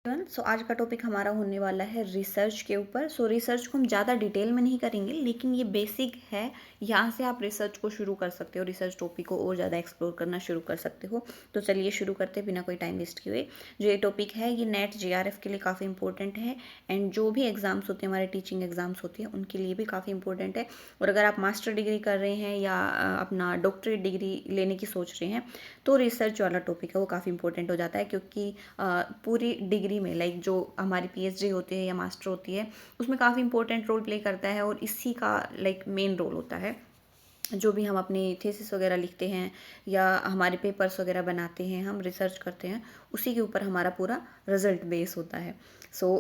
सो आज का टॉपिक हमारा होने वाला है रिसर्च के ऊपर। रिसर्च को हम ज़्यादा डिटेल में नहीं करेंगे, लेकिन ये बेसिक है। यहाँ से आप रिसर्च को शुरू कर सकते हो, रिसर्च टॉपिक को और ज़्यादा एक्सप्लोर करना शुरू कर सकते हो। तो चलिए शुरू करते हैं बिना कोई टाइम वेस्ट किए। जो ये टॉपिक है ये नेट JRF के लिए काफ़ी इंपॉर्टेंट है, एंड जो भी एग्ज़ाम्स होते हैं, हमारे टीचिंग एग्ज़ाम्स होती हैं, उनके लिए भी काफ़ी इंपॉर्टेंट है। और अगर आप मास्टर डिग्री कर रहे हैं या अपना डॉक्टरेट डिग्री लेने की सोच रहे हैं, तो रिसर्च वाला टॉपिक है वो काफ़ी इंपॉर्टेंट हो जाता है, क्योंकि पूरी डिग्री में लाइक जो हमारी PhD होती है या मास्टर होती है, उसमें काफ़ी इंपॉर्टेंट रोल प्ले करता है और इसी का लाइक मेन रोल होता है। जो भी हम अपनी थीसिस वगैरह लिखते हैं या हमारे पेपर्स वगैरह बनाते हैं, हम रिसर्च करते हैं, उसी के ऊपर हमारा पूरा रिजल्ट बेस होता है।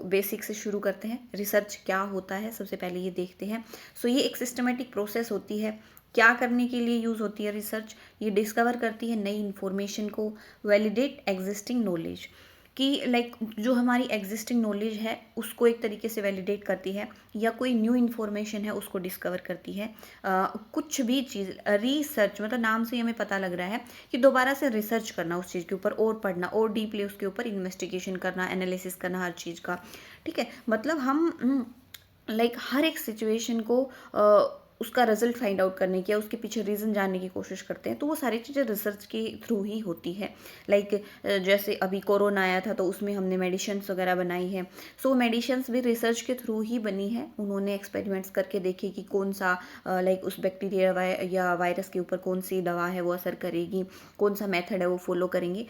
बेसिक से शुरू करते हैं। रिसर्च क्या होता है सबसे पहले ये देखते हैं। ये एक सिस्टमेटिक प्रोसेस होती है। क्या करने के लिए यूज़ होती है रिसर्च? ये डिस्कवर करती है नई इन्फॉर्मेशन को, वैलिडेट एग्जिस्टिंग नॉलेज, कि लाइक जो हमारी एग्जिस्टिंग नॉलेज है उसको एक तरीके से वैलिडेट करती है, या कोई न्यू इन्फॉर्मेशन है उसको डिस्कवर करती है। कुछ भी चीज़ रिसर्च मतलब नाम से हमें पता लग रहा है कि दोबारा से रिसर्च करना उस चीज़ के ऊपर, और पढ़ना और डीपली उसके ऊपर इन्वेस्टिगेशन करना, एनालिसिस करना हर चीज़ का। ठीक है, मतलब हम लाइक हर एक सिचुएशन को उसका रिजल्ट फाइंड आउट करने की या उसके पीछे रीज़न जानने की कोशिश करते हैं, तो वो सारी चीज़ें रिसर्च के थ्रू ही होती है। लाइक जैसे अभी कोरोना आया था तो उसमें हमने मेडिसिन्स वगैरह बनाई है। मेडिसिन्स भी रिसर्च के थ्रू ही बनी है। उन्होंने एक्सपेरिमेंट्स करके देखे कि कौन सा लाइक उस बैक्टीरिया या वायरस के ऊपर कौन सी दवा है वो असर करेगी, कौन सा मेथड है वो फॉलो करेंगे।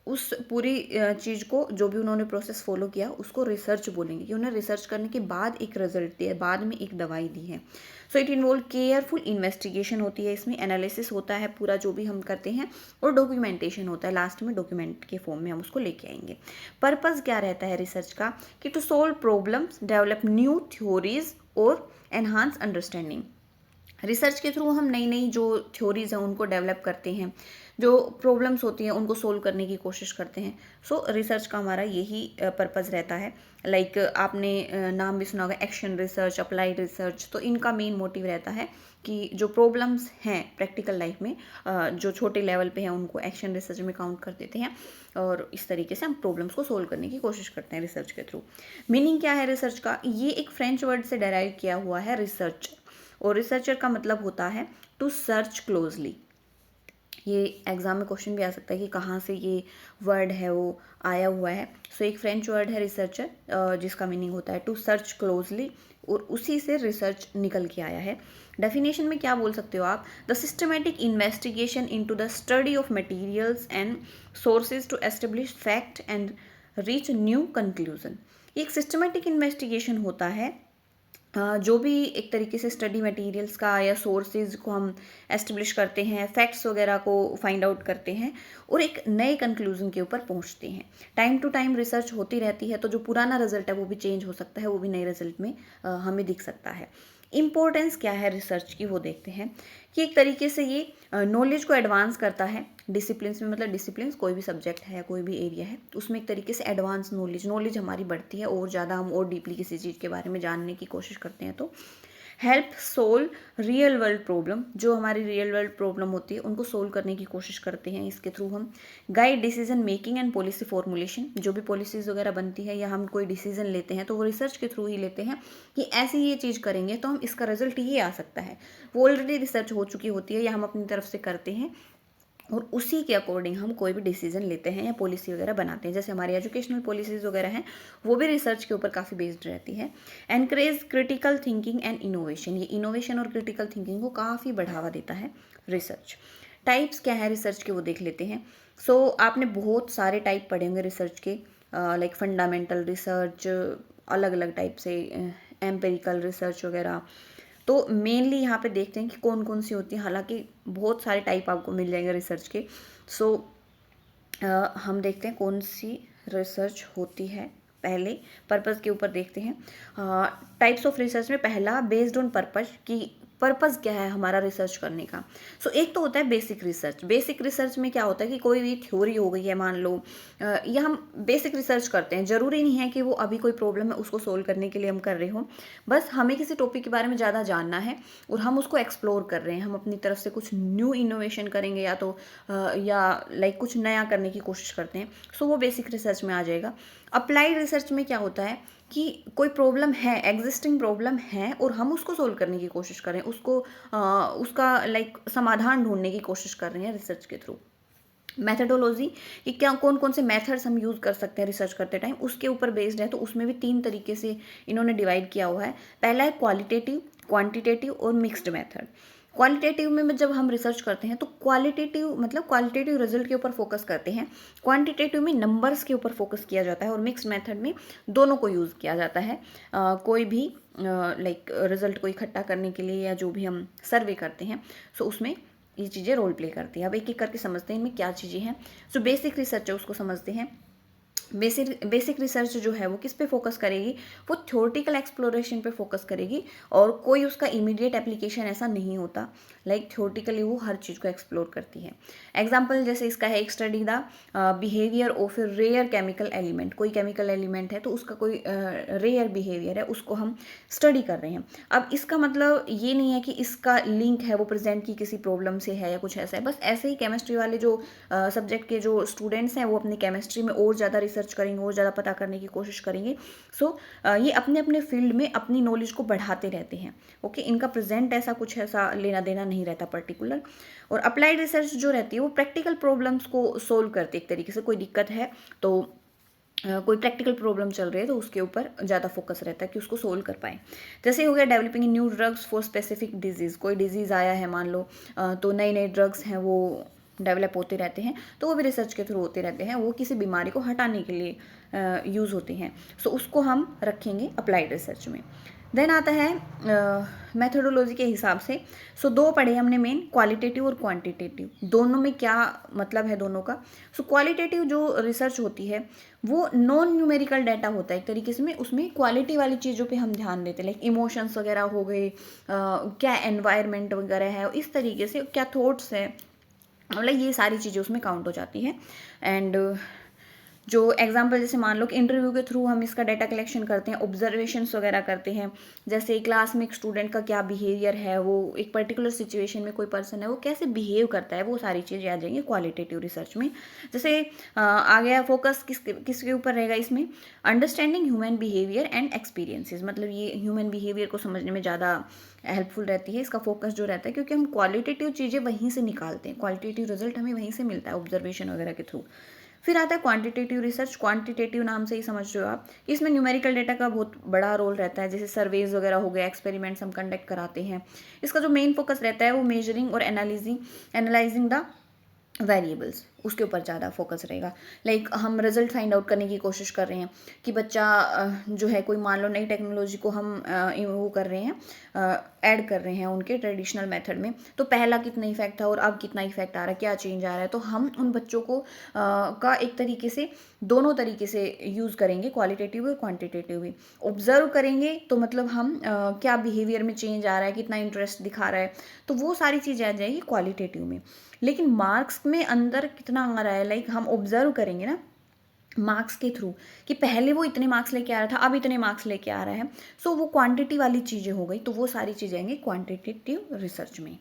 उस पूरी चीज़ को जो भी उन्होंने प्रोसेस फॉलो किया उसको रिसर्च बोलेंगे, कि उन्हें रिसर्च करने के बाद एक रिजल्ट दिया, बाद में एक दवाई दी है। इट इन्वॉल्व केयरफुल इन्वेस्टिगेशन होती है, इसमें एनालिसिस होता है पूरा जो भी हम करते हैं, और डॉक्यूमेंटेशन होता है, लास्ट में डॉक्यूमेंट के फॉर्म में हम उसको लेके आएंगे। पर्पस क्या रहता है रिसर्च का? कि to solve problems, develop new theories और एनहांस अंडरस्टैंडिंग। रिसर्च के थ्रू हम नई नई जो थ्योरीज हैं उनको डेवलप करते हैं, जो प्रॉब्लम्स होती हैं उनको सोल्व करने की कोशिश करते हैं। रिसर्च का हमारा यही पर्पज़ रहता है। लाइक आपने नाम भी सुना होगा एक्शन रिसर्च, अप्लाइड रिसर्च। तो इनका मेन मोटिव रहता है कि जो प्रॉब्लम्स हैं प्रैक्टिकल लाइफ में, जो छोटे लेवल पे हैं, उनको एक्शन रिसर्च में काउंट कर देते हैं, और इस तरीके से हम प्रॉब्लम्स को सोल्व करने की कोशिश करते हैं रिसर्च के थ्रू। मीनिंग क्या है रिसर्च का? ये एक फ्रेंच वर्ड से डेराइव किया हुआ है रिसर्च, और रिसर्चर का मतलब होता है टू सर्च क्लोजली। ये एग्जाम में क्वेश्चन भी आ सकता है कि कहाँ से ये वर्ड है वो आया हुआ है। एक फ्रेंच वर्ड है रिसर्चर, जिसका मीनिंग होता है टू सर्च क्लोजली, और उसी से रिसर्च निकल के आया है। डेफिनेशन में क्या बोल सकते हो आप? The systematic investigation into the study of materials and sources to establish fact and reach new conclusion. एक सिस्टमेटिक इन्वेस्टिगेशन होता है, जो भी एक तरीके से स्टडी मटेरियल्स का या सोर्सेज को हम एस्टेब्लिश करते हैं, फैक्ट्स वगैरह को फाइंड आउट करते हैं, और एक नए कंक्लूजन के ऊपर पहुंचते हैं। टाइम टू टाइम रिसर्च होती रहती है, तो जो पुराना रिजल्ट है वो भी चेंज हो सकता है, वो भी नए रिजल्ट में हमें दिख सकता है। इम्पोर्टेंस क्या है रिसर्च की वो देखते हैं, कि एक तरीके से ये नॉलेज को एडवांस करता है डिसिप्लिन्स में। मतलब डिसिप्लिन्स कोई भी सब्जेक्ट है, कोई भी एरिया है, तो उसमें एक तरीके से एडवांस नॉलेज हमारी बढ़ती है, और ज़्यादा हम और डीपली किसी चीज़ के बारे में जानने की कोशिश करते हैं। तो help solve real world problem, जो हमारी रियल वर्ल्ड प्रॉब्लम होती है उनको सोल्व करने की कोशिश करते हैं इसके थ्रू हम। Guide decision making and policy formulation, जो भी पॉलिसीज़ वगैरह बनती है या हम कोई डिसीजन लेते हैं तो वो रिसर्च के थ्रू ही लेते हैं, कि ऐसी ये चीज़ करेंगे तो हम इसका रिजल्ट ये आ सकता है। वो ऑलरेडी रिसर्च हो चुकी होती है या हम अपनी तरफ से करते हैं, और उसी के अकॉर्डिंग हम कोई भी डिसीजन लेते हैं या पॉलिसी वगैरह बनाते हैं। जैसे हमारी एजुकेशनल पॉलिसीज़ वगैरह हैं, वो भी रिसर्च के ऊपर काफ़ी बेस्ड रहती है। Encourage critical thinking and innovation, ये इनोवेशन और क्रिटिकल थिंकिंग को काफ़ी बढ़ावा देता है रिसर्च। टाइप्स क्या है रिसर्च के वो देख लेते हैं। आपने बहुत सारे टाइप पढ़े होंगे रिसर्च के, लाइक फंडामेंटल रिसर्च, अलग अलग टाइप से एम्पेरिकल रिसर्च वगैरह। तो मेनली यहाँ पे देखते हैं कि कौन कौन सी होती है। हालांकि बहुत सारे टाइप आपको मिल जाएंगे रिसर्च के। सो हम देखते हैं कौन सी रिसर्च होती है। पहले पर्पस के ऊपर देखते हैं। टाइप्स ऑफ रिसर्च में पहला बेस्ड ऑन पर्पस, कि पर्पज़ क्या है हमारा रिसर्च करने का। सो एक तो होता है बेसिक रिसर्च। बेसिक रिसर्च में क्या होता है कि कोई भी थ्योरी हो गई है मान लो, या हम बेसिक रिसर्च करते हैं, ज़रूरी नहीं है कि वो अभी कोई प्रॉब्लम है उसको सोल्व करने के लिए हम कर रहे हो, बस हमें किसी टॉपिक के बारे में ज़्यादा जानना है और हम उसको एक्सप्लोर कर रहे हैं, हम अपनी तरफ से कुछ न्यू इनोवेशन करेंगे या तो या लाइक कुछ नया करने की कोशिश करते हैं, सो वो बेसिक रिसर्च में आ जाएगा। अप्लाइड रिसर्च में क्या होता है कि कोई प्रॉब्लम है, एग्जिस्टिंग प्रॉब्लम है और हम उसको सोल्व करने की कोशिश कर रहे हैं, उसको उसका लाइक समाधान ढूंढने की कोशिश कर रहे हैं रिसर्च के थ्रू। मेथडोलॉजी कि क्या कौन कौन से मेथड्स हम यूज़ कर सकते हैं रिसर्च करते टाइम, उसके ऊपर बेस्ड है, तो उसमें भी 3 तरीके से इन्होंने डिवाइड किया हुआ है। पहला है क्वालिटेटिव, क्वांटिटेटिव और मिक्स्ड मेथड। क्वालिटेटिव में जब हम रिसर्च करते हैं तो क्वालिटेटिव मतलब क्वालिटेटिव रिजल्ट के ऊपर फोकस करते हैं, क्वांटिटेटिव में नंबर्स के ऊपर फोकस किया जाता है और मिक्स्ड मेथड में दोनों को यूज़ किया जाता है। कोई भी लाइक रिजल्ट को इकट्ठा करने के लिए या जो भी हम सर्वे करते हैं, सो उसमें ये चीज़ें रोल प्ले करती हैं। अब एक एक करके समझते हैं इनमें क्या चीज़ें हैं। जो बेसिक रिसर्च है उसको समझते हैं। बेसिक रिसर्च जो है वो किस पे फोकस करेगी, वो थ्योरेटिकल एक्सप्लोरेशन पे फोकस करेगी और कोई उसका इमीडिएट एप्लीकेशन ऐसा नहीं होता, लाइक थ्योरेटिकली वो हर चीज़ को एक्सप्लोर करती है। एग्जाम्पल जैसे इसका है एक study the behaviour of a rare chemical element. कोई केमिकल एलिमेंट है तो उसका कोई रेयर बिहेवियर है, उसको हम स्टडी कर रहे हैं। अब इसका मतलब ये नहीं है कि इसका लिंक है वो प्रेजेंट की किसी प्रॉब्लम से है या कुछ ऐसा है, बस ऐसे ही केमिस्ट्री वाले जो सब्जेक्ट के जो स्टूडेंट्स हैं वो अपनी केमिस्ट्री में और ज़्यादा रिसर्च करेंगे और ज़्यादा पता करने की कोशिश करेंगे। सो ये अपने अपने फील्ड में अपनी नॉलेज को बढ़ाते रहते हैं। ओके, इनका प्रेजेंट ऐसा कुछ ऐसा लेना देना नहीं रहता पर्टिकुलर। और अप्लाइड रिसर्च जो रहती है वो प्रैक्टिकल प्रॉब्लम्स को सोल्व करती है। एक तरीके से कोई दिक्कत है तो कोई प्रैक्टिकल प्रॉब्लम चल रही है तो उसके ऊपर ज़्यादा फोकस रहता है कि उसको सोल्व कर पाए। जैसे हो गया developing new drugs for specific disease. कोई डिजीज़ आया है मान लो, तो नए नए ड्रग्स हैं वो डेवलप होते रहते हैं, तो वो भी रिसर्च के थ्रू होते रहते हैं, वो किसी बीमारी को हटाने के लिए यूज़ होते हैं। सो उसको हम रखेंगे अप्लाइड रिसर्च में। देन आता है मेथोडोलॉजी के हिसाब से। सो दो पढ़े हमने मेन, क्वालिटेटिव और क्वांटिटेटिव। दोनों में क्या मतलब है दोनों का। सो क्वालिटेटिव जो रिसर्च होती है वो नॉन न्यूमेरिकल डाटा होता है एक तरीके से, में उसमें क्वालिटी वाली चीज़ों पे हम ध्यान देते हैं, लाइक इमोशंस वगैरह हो गए, क्या एनवायरनमेंट वगैरह है, इस तरीके से क्या थॉट्स है, मतलब ये सारी चीज़ें उसमें काउंट हो जाती हैं। एंड जो एग्जाम्पल जैसे मान लो कि इंटरव्यू के थ्रू हम इसका डाटा कलेक्शन करते हैं, ऑब्जर्वेशंस वगैरह करते हैं, जैसे क्लास में एक स्टूडेंट का क्या बिहेवियर है, वो एक पर्टिकुलर सिचुएशन में कोई पर्सन है वो कैसे बिहेव करता है, वो सारी चीज़ें आ जाएंगी क्वालिटेटिव रिसर्च में। जैसे आ गया फोकस किसके ऊपर रहेगा इसमें, understanding human behaviour and experiences. मतलब ये ह्यूमन बिहेवियर को समझने में ज़्यादा हेल्पफुल रहती है, इसका फोकस जो रहता है, क्योंकि हम क्वालिटेटिव चीज़ें वहीं से निकालते हैं, क्वालिटेटिव रिजल्ट हमें वहीं से मिलता है ऑब्जर्वेशन वगैरह के थ्रू। फिर आता है क्वांटिटेटिव रिसर्च। क्वांटिटेटिव नाम से ही समझ रहे हो आप, इसमें न्यूमेरिकल डेटा का बहुत बड़ा रोल रहता है, जैसे सर्वेज वगैरह हो गए, एक्सपेरिमेंट्स हम कंडक्ट कराते हैं। इसका जो मेन फोकस रहता है वो मेजरिंग और एनालाइजिंग द वेरिएबल्स, उसके ऊपर ज़्यादा फोकस रहेगा। लाइक हम रिजल्ट फाइंड आउट करने की कोशिश कर रहे हैं कि बच्चा जो है, कोई मान लो नई टेक्नोलॉजी को हम वो कर रहे हैं, ऐड कर रहे हैं उनके ट्रेडिशनल मेथड में, तो पहला कितना इफेक्ट था और अब कितना इफेक्ट आ रहा है, क्या चेंज आ रहा है, तो हम उन बच्चों को का एक तरीके से दोनों तरीके से यूज़ करेंगे, क्वालिटेटिव और क्वांटिटेटिव भी। ऑब्जर्व करेंगे तो मतलब हम क्या बिहेवियर में चेंज आ रहा है, कितना इंटरेस्ट दिखा रहा है, तो वो सारी चीज़ें आ जाएगी क्वालिटेटिव में। लेकिन मार्क्स में अंदर कितना आ रहा है, लाइक हम ऑब्जर्व करेंगे ना मार्क्स के थ्रू कि पहले वो इतने मार्क्स लेके आ रहा था, अब इतने मार्क्स लेके आ रहा है, सो वो क्वांटिटी वाली चीज़ें हो गई, तो वो सारी चीज़ें आएंगी क्वांटिटेटिव रिसर्च में।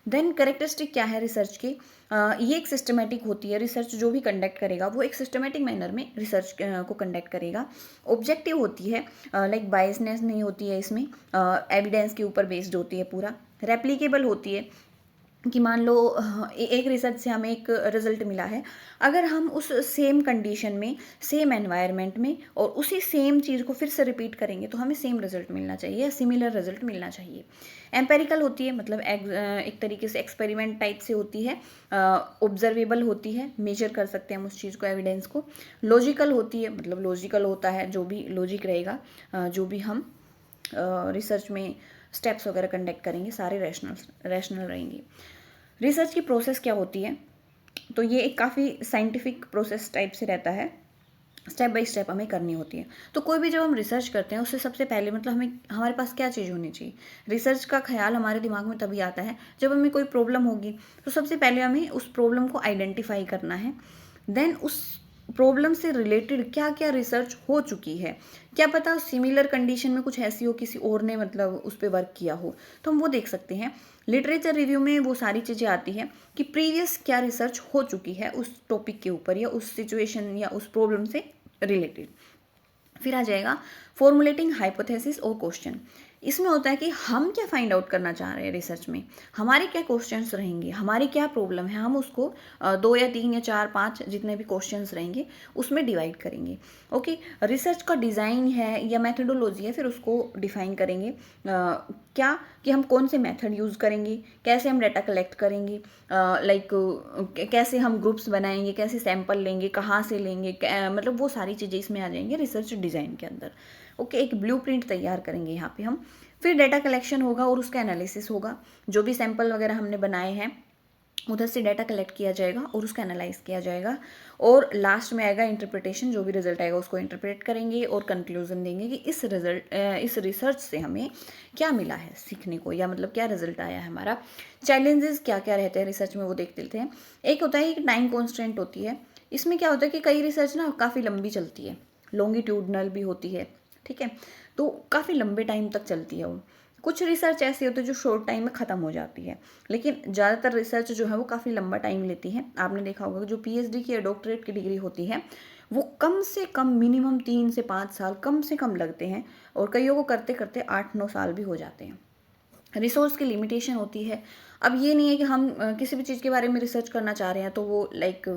देन करेक्टरिस्टिक क्या है रिसर्च की, ये एक सिस्टमेटिक होती है। रिसर्च जो भी कंडक्ट करेगा वो एक सिस्टमेटिक मैनर में रिसर्च को कंडक्ट करेगा। ऑब्जेक्टिव होती है, लाइक बायसनेस नहीं होती है इसमें, एविडेंस के ऊपर बेस्ड होती है पूरा। रेप्लिकेबल होती है कि मान लो एक रिसर्च से हमें एक रिजल्ट मिला है, अगर हम उस सेम कंडीशन में, सेम एनवायरनमेंट में और उसी सेम चीज़ को फिर से रिपीट करेंगे तो हमें सेम रिजल्ट मिलना चाहिए, सिमिलर रिजल्ट मिलना चाहिए। एम्पेरिकल होती है, मतलब एक तरीके से एक्सपेरिमेंट टाइप से होती है। ऑब्जर्वेबल होती है, मेजर कर सकते हैं हम उस चीज़ को, एविडेंस को। लॉजिकल होती है, मतलब लॉजिकल होता है, जो भी लॉजिक रहेगा, जो भी हम रिसर्च में स्टेप्स वगैरह कंडक्ट करेंगे सारे रैशनल रहेंगे। रिसर्च की प्रोसेस क्या होती है, तो ये एक काफ़ी साइंटिफिक प्रोसेस टाइप से रहता है। स्टेप बाय स्टेप हमें करनी होती है। तो कोई भी जब हम रिसर्च करते हैं उससे सबसे पहले मतलब हमें हमारे पास क्या चीज़ होनी चाहिए। रिसर्च का ख्याल हमारे दिमाग में तभी आता है जब हमें कोई प्रॉब्लम होगी। तो सबसे पहले हमें उस प्रॉब्लम को आइडेंटिफाई करना है। देन उस प्रॉब्लम से रिलेटेड क्या क्या रिसर्च हो चुकी है, क्या पता सिमिलर कंडीशन में कुछ ऐसी हो किसी और ने मतलब उस पर वर्क किया हो, तो हम वो देख सकते हैं। लिटरेचर रिव्यू में वो सारी चीज़ें आती हैं कि प्रीवियस क्या रिसर्च हो चुकी है उस टॉपिक के ऊपर या उस सिचुएशन या उस प्रॉब्लम से रिलेटेड। फिर आ जाएगा फॉर्मुलेटिंग हाइपोथेसिस और क्वेश्चन। इसमें होता है कि हम क्या फाइंड आउट करना चाह रहे हैं रिसर्च में, हमारे क्या क्वेश्चंस रहेंगे, हमारी क्या प्रॉब्लम है, हम उसको 2 या 3 या 4 5 जितने भी क्वेश्चंस रहेंगे उसमें डिवाइड करेंगे। ओके, रिसर्च का डिज़ाइन है या मेथडोलॉजी है, फिर उसको डिफाइन करेंगे। क्या कि हम कौन से मेथड यूज़ करेंगे, कैसे हम डाटा कलेक्ट करेंगे, लाइक कैसे हम ग्रुप्स बनाएंगे, कैसे सैंपल लेंगे, कहाँ से लेंगे, मतलब वो सारी चीज़ें इसमें आ जाएंगे रिसर्च डिज़ाइन के अंदर। ओके, एक ब्लूप्रिंट तैयार करेंगे यहाँ पे हम। फिर डाटा कलेक्शन होगा और उसका एनालिसिस होगा। जो भी सैंपल वगैरह हमने बनाए हैं उधर से डाटा कलेक्ट किया जाएगा और उसका एनालाइज किया जाएगा। और लास्ट में आएगा इंटरप्रिटेशन, जो भी रिजल्ट आएगा उसको इंटरप्रेट करेंगे और कंक्लूजन देंगे कि इस रिसर्च से हमें क्या मिला है सीखने को, या मतलब क्या रिजल्ट आया है हमारा। चैलेंजेस क्या क्या रहते हैं रिसर्च में वो देख लेते हैं। एक होता है एक टाइम कॉन्स्टेंट होती है। इसमें क्या होता है कि कई रिसर्च ना काफ़ी लंबी चलती है, लॉन्गिट्यूडनल भी होती है, ठीक है, तो काफ़ी लंबे टाइम तक चलती है वो। कुछ रिसर्च ऐसी होती है जो शॉर्ट टाइम में ख़त्म हो जाती है, लेकिन ज़्यादातर रिसर्च जो है वो काफ़ी लंबा टाइम लेती है। आपने देखा होगा कि जो पीएचडी की या डॉक्टरेट की डिग्री होती है वो कम से कम मिनिमम 3 से 5 साल कम से कम लगते हैं, और कईयों को करते करते 8 9 साल भी हो जाते हैं। रिसोर्स की लिमिटेशन होती है। अब ये नहीं है कि हम किसी भी चीज़ के बारे में रिसर्च करना चाह रहे हैं तो वो लाइक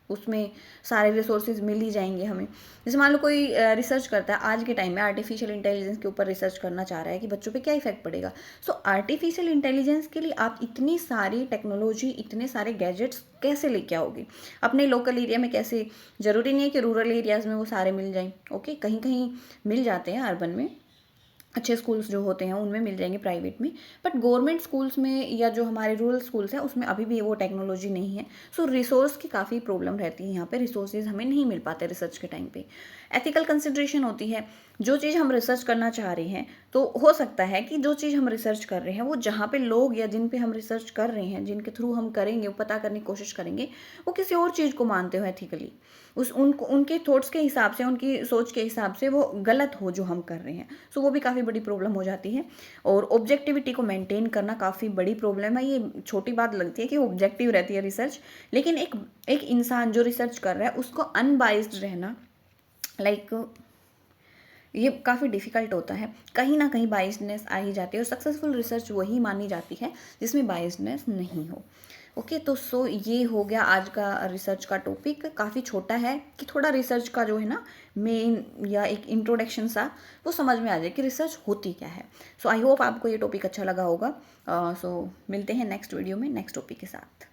उसमें सारे रिसोर्सेज मिल ही जाएंगे हमें। जैसे मान लो कोई रिसर्च करता है आज के टाइम में आर्टिफिशियल इंटेलिजेंस के ऊपर रिसर्च करना चाह रहा है कि बच्चों पे क्या इफेक्ट पड़ेगा। सो आर्टिफिशियल इंटेलिजेंस के लिए आप इतनी सारी टेक्नोलॉजी, इतने सारे गैजेट्स कैसे लेके आओगे अपने लोकल एरिया में? कैसे, ज़रूरी नहीं है कि रूरल एरियाज़ में वो सारे मिल जाएं। ओके, कहीं कहीं मिल जाते हैं अर्बन में, अच्छे स्कूल्स जो होते हैं उनमें मिल जाएंगे, प्राइवेट में। बट गवर्नमेंट स्कूल्स में या जो हमारे रूरल स्कूल्स हैं उसमें अभी भी वो टेक्नोलॉजी नहीं है। सो रिसोर्स की काफ़ी प्रॉब्लम रहती है यहाँ पे, रिसोर्सेज हमें नहीं मिल पाते रिसर्च के टाइम पे। एथिकल कंसिड्रेशन होती है। जो चीज़ हम रिसर्च करना चाह रहे हैं तो हो सकता है कि जो चीज़ हम रिसर्च कर रहे हैं वो जहाँ पे लोग या जिन पे हम रिसर्च कर रहे हैं, जिनके थ्रू हम करेंगे, वो पता करने की कोशिश करेंगे, वो किसी और चीज़ को मानते हो एथिकली, उस उनको उनके थॉट्स के हिसाब से, उनकी सोच के हिसाब से वो गलत हो जो हम कर रहे हैं। सो वो भी काफ़ी बड़ी प्रॉब्लम हो जाती है। और ऑब्जेक्टिविटी को मेंटेन करना काफ़ी बड़ी प्रॉब्लम है। ये छोटी बात लगती है कि ऑब्जेक्टिव रहती है रिसर्च, लेकिन एक एक इंसान जो रिसर्च कर रहा है उसको अनबाइस्ड रहना लाइक ये काफ़ी डिफ़िकल्ट होता है। कहीं ना कहीं बाइस्डनेस आ ही जाती है, और सक्सेसफुल रिसर्च वही मानी जाती है जिसमें बाइस्डनेस नहीं हो। ओके, तो सो ये हो गया आज का रिसर्च का टॉपिक। काफ़ी छोटा है कि थोड़ा रिसर्च का जो है ना मेन या एक इंट्रोडक्शन सा वो समझ में आ जाए कि रिसर्च होती क्या है। सो आई होप आपको ये टॉपिक अच्छा लगा होगा। सो मिलते हैं नेक्स्ट वीडियो में नेक्स्ट टॉपिक के साथ।